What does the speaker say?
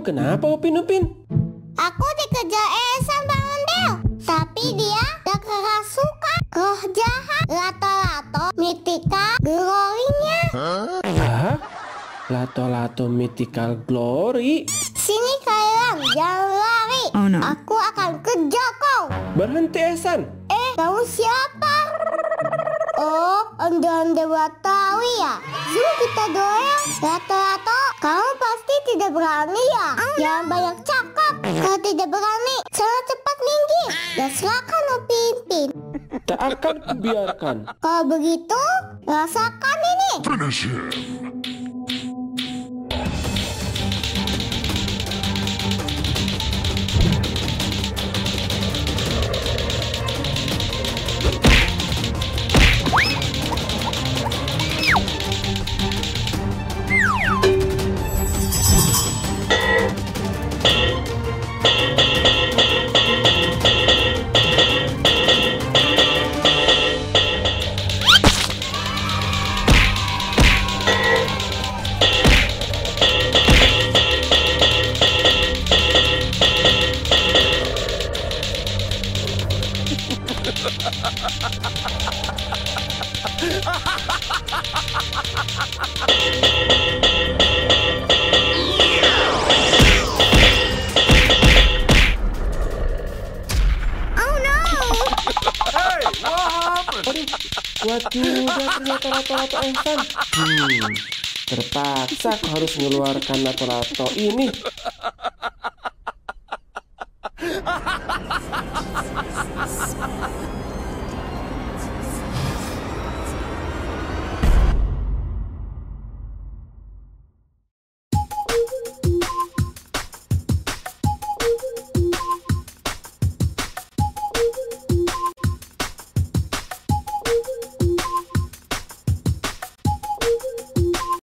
kenapa Upin? Aku dikejar Ehsan Bang Ondel, tapi dia udah kerasukan roh jahat Lato-Lato Mythical Glory-nya. Hah? Lato-Lato Mythical Glory? Sini kalian, jangan lari. Oh, no. Aku akan kejar kau. Berhenti Ehsan. Kamu siapa? Oh, Anda Batawi ya? Zoom kita doang. Lato-Lato, kamu pasti tidak berani ya? Jangan banyak cakap. Kalau tidak berani, sangat cepat minggir. Dan serahkan Upin. Tak akan kubiarkan. Kalau begitu, rasakan ini. Kuat juga ternyata Lato-Lato Ehsan. Terpaksa aku harus mengeluarkan Lato-Lato ini.